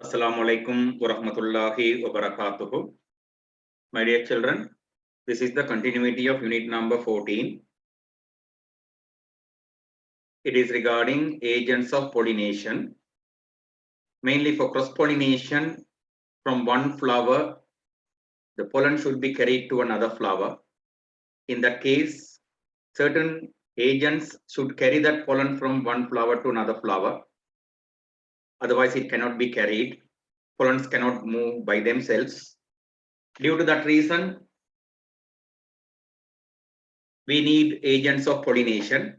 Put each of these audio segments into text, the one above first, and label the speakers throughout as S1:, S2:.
S1: Assalamu alaikum wa rahmatullahi wa barakatuhu. My dear children, this is the continuity of unit number 14. It is regarding agents of pollination, mainly for cross-pollination from one flower. The pollen should be carried to another flower. In that case, certain agents should carry that pollen from one flower to another flower. Otherwise, it cannot be carried. Pollens cannot move by themselves. Due to that reason, we need agents of pollination.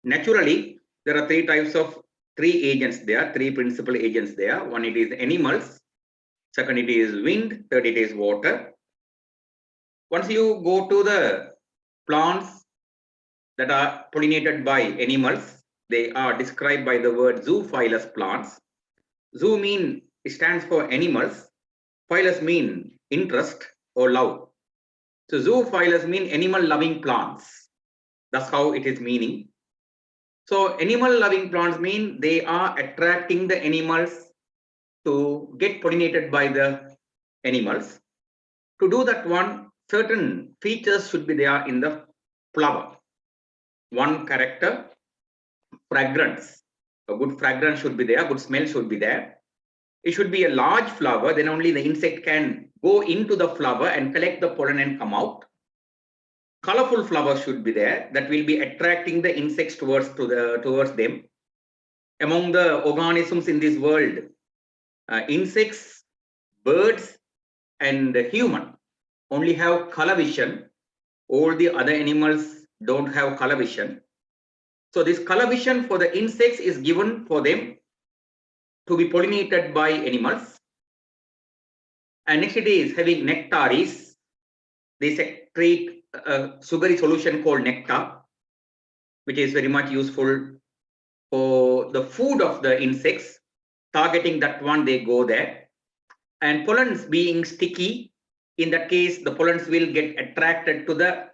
S1: Naturally, there are three agents there, three principal agents there. One, it is animals. Second, it is wind. Third, it is water. Once you go to the plants that are pollinated by animals, they are described by the word zoophilous plants. Zoo stands for animals. Philous mean interest or love. So zoophilous mean animal loving plants. That's how it is meaning. So animal loving plants mean they are attracting the animals to get pollinated by the animals. To do that one, certain features should be there in the flower. One character, fragrance. A good fragrance should be there, good smell should be there. It should be a large flower, then only the insect can go into the flower and collect the pollen and come out. Colorful flowers should be there that will be attracting the insects towards them. Among the organisms in this world, insects, birds, and human only have color vision. All the other animals don't have color vision. So this color vision for the insects is given for them to be pollinated by animals. And next it is having nectaries. They secrete a sugary solution called nectar, which is very much useful for the food of the insects. Targeting that one, they go there. And pollens being sticky, in that case, the pollens will get attached to the,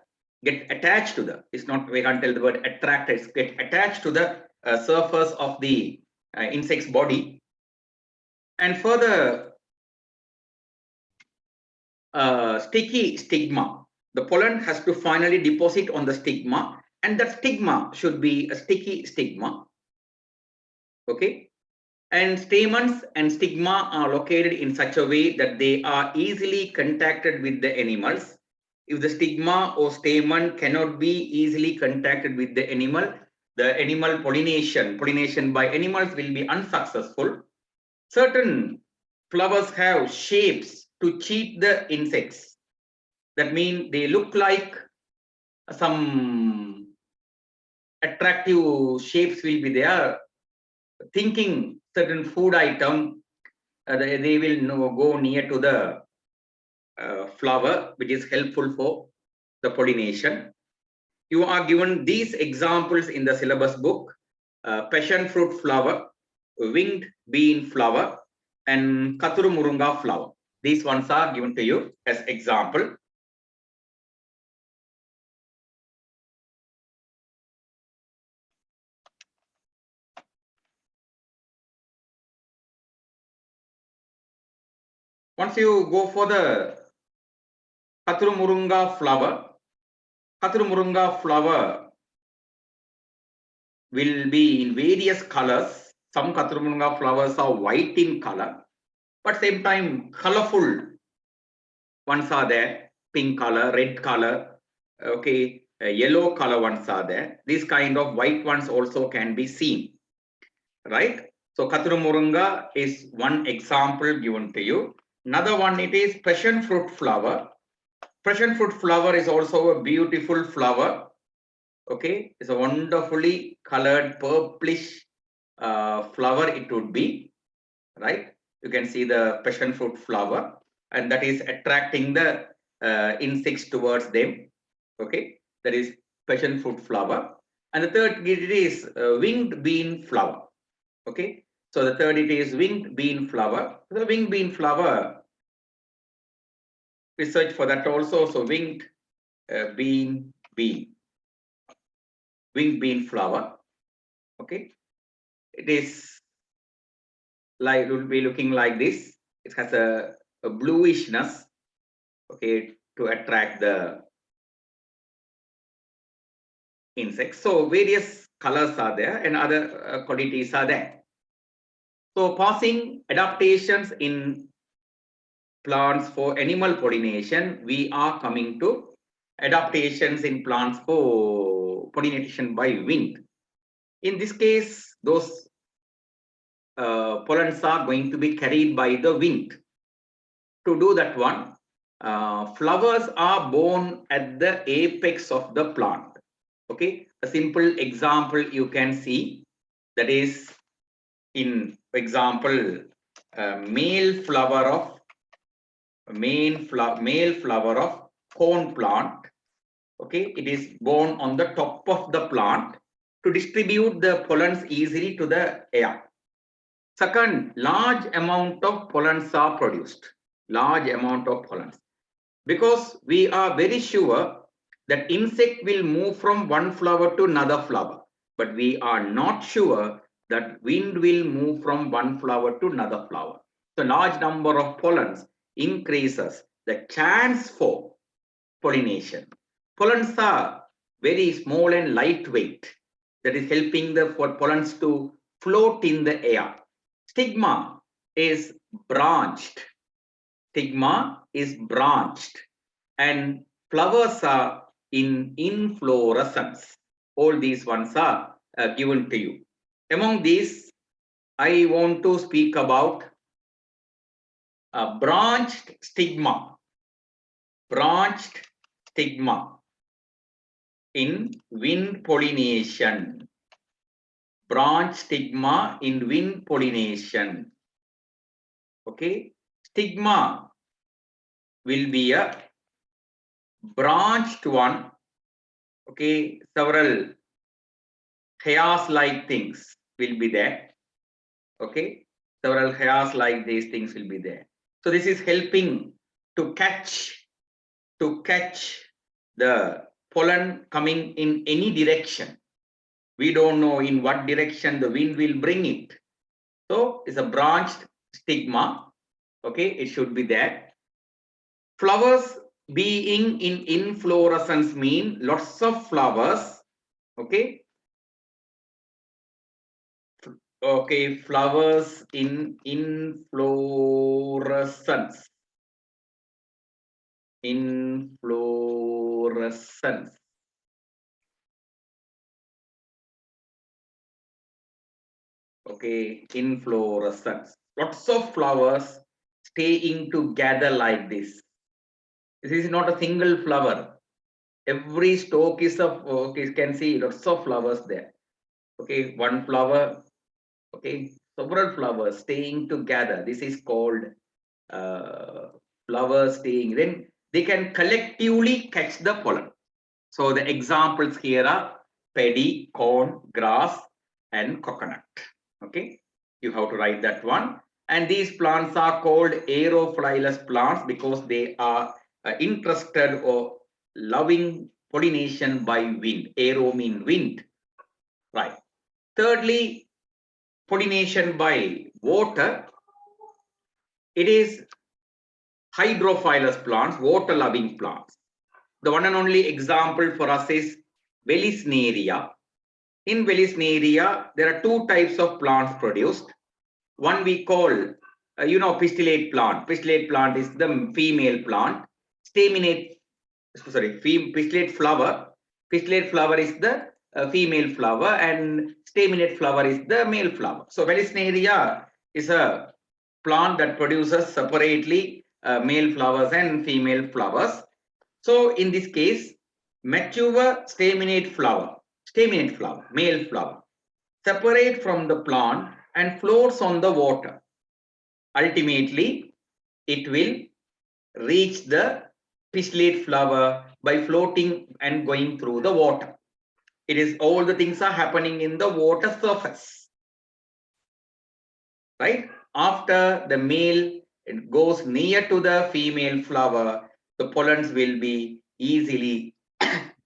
S1: it's not, we can't tell the word attract, it's get attached to the surface of the insect's body. And for the sticky stigma, the pollen has to finally deposit on the stigma, and that stigma should be a sticky stigma. Okay. And stamens and stigma are located in such a way that they are easily contacted with the animals. If the stigma or stamen cannot be easily contacted with the animal pollination by animals will be unsuccessful. Certain flowers have shapes to cheat the insects. That means they look like some attractive shapes will be there, thinking certain food item, they will go near to the flower, which is helpful for the pollination. You are given these examples in the syllabus book: passion fruit flower, winged bean flower, and Kathuru Murunga flower. These ones are given to you as example. Once you go for the Kathuru Murunga flower will be in various colors. Some Kathuru Murunga flowers are white in color, but same time colorful ones are there, pink color, red color, okay, yellow color ones are there. These kind of white ones also can be seen, right? So Kathuru Murunga is one example given to you. Another one, it is passion fruit flower. Passion fruit flower is also a beautiful flower. Okay, it's a wonderfully colored purplish flower it would be, right? You can see the passion fruit flower, and that is attracting the insects towards them. Okay, that is passion fruit flower. And the third, it is winged bean flower. Okay, so the third, it is winged bean flower. The winged bean flower, we search for that also. So winged winged bean flower. Okay, it is like it will be looking like this. It has a bluishness, okay, to attract the insects. So various colors are there and other qualities are there. So passing adaptations in plants for animal pollination, we are coming to adaptations in plants for pollination by wind. In this case, those pollens are going to be carried by the wind. To do that one, flowers are born at the apex of the plant. Okay, a simple example you can see, that is in example male flower of corn plant. Okay, it is born on the top of the plant to distribute the pollens easily to the air. Second, large amount of pollens are produced. Large amount of pollens, because we are very sure that insect will move from one flower to another flower, but we are not sure that wind will move from one flower to another flower. So large number of pollens increases the chance for pollination. Pollens are very small and lightweight, that is helping the pollens to float in the air. Stigma is branched. Stigma is branched and flowers are in inflorescence. All these ones are given to you. Among these, I want to speak about branched stigma. Branched stigma in wind pollination. Branch stigma in wind pollination. Okay, stigma will be a branched one. Okay, several hairs like things will be there. Okay, several hairs like these things will be there. So this is helping to catch the pollen coming in any direction. We don't know in what direction the wind will bring it. So it's a branched stigma. Okay, it should be there. Flowers being in inflorescence mean lots of flowers. Okay. Okay, flowers in inflorescence. Inflorescence. Okay, inflorescence. Lots of flowers staying together like this. This is not a single flower. Every stalk is of, okay, you can see lots of flowers there. Okay, one flower. Okay, several flowers staying together. This is called flowers staying. Then they can collectively catch the pollen. So the examples here are paddy, corn, grass, and coconut. Okay, you have to write that one. And these plants are called aerophilous plants because they are interested or loving pollination by wind. Aero mean wind, right? Thirdly, pollination by water. It is hydrophilous plants, water loving plants. The one and only example for us is Vallisneria. In Vallisneria, there are two types of plants produced. One we call, pistillate plant. Pistillate plant is the female plant. Pistillate flower. Pistillate flower is the female flower and staminate flower is the male flower. So Vallisneria is a plant that produces separately male flowers and female flowers. So in this case, mature staminate flower, male flower, separate from the plant and floats on the water. Ultimately, it will reach the pistillate flower by floating and going through the water. It is all the things are happening in the water surface. Right? After the male goes near to the female flower, the pollens will be easily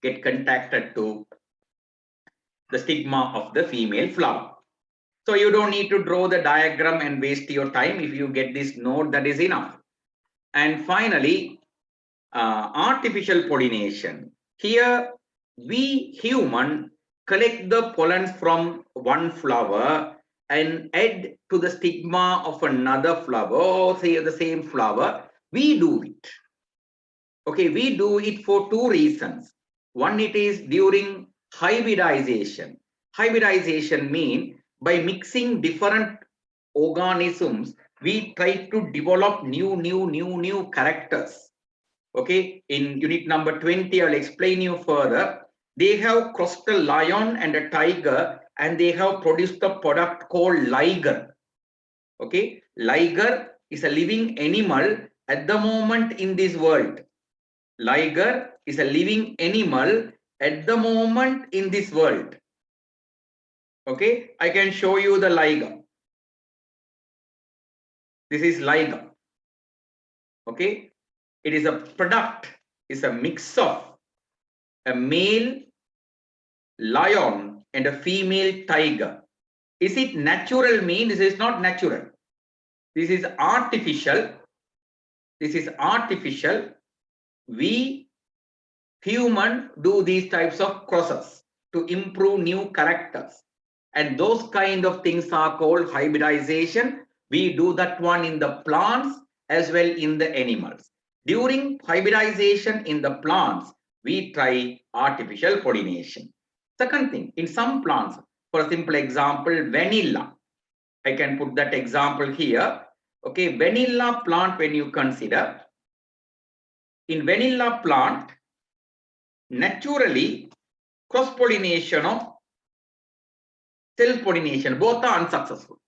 S1: get contacted to the stigma of the female flower. So you don't need to draw the diagram and waste your time. If you get this node, that is enough. And finally, artificial pollination. Here, we human collect the pollens from one flower and add to the stigma of another flower, or say the same flower. We do it. Okay, we do it for two reasons. One, it is during hybridization. Hybridization means by mixing different organisms, we try to develop new characters. Okay, in unit number 20, I'll explain you further. They have crossed a lion and a tiger, and they have produced a product called liger. Okay, liger is a living animal at the moment in this world. Liger is a living animal at the moment in this world. Okay, I can show you the liger. This is liger. Okay, it is a product, it's a mix of a male lion and a female tiger. Is it natural? Mean this is not natural. This is artificial. This is artificial. We human do these types of crosses to improve new characters. And those kind of things are called hybridization. We do that one in the plants as well in the animals. During hybridization in the plants, we try artificial pollination. Second thing, in some plants, for a simple example, vanilla. I can put that example here. Okay, vanilla plant, when you consider, in vanilla plant, naturally, cross-pollination of self-pollination, both are unsuccessful.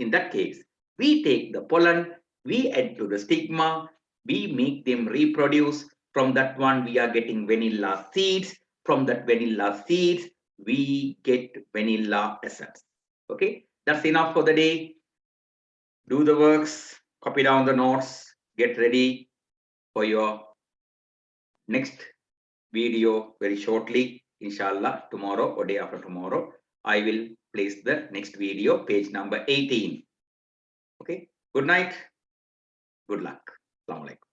S1: In that case, we take the pollen, we add to the stigma, we make them reproduce. From that one, we are getting vanilla seeds. From that vanilla seeds, we get vanilla essence. Okay, that's enough for the day. Do the works, copy down the notes, get ready for your next video very shortly. Inshallah, tomorrow or day after tomorrow, I will place the next video, page number 18. Okay, good night, good luck. Assalamu alaikum.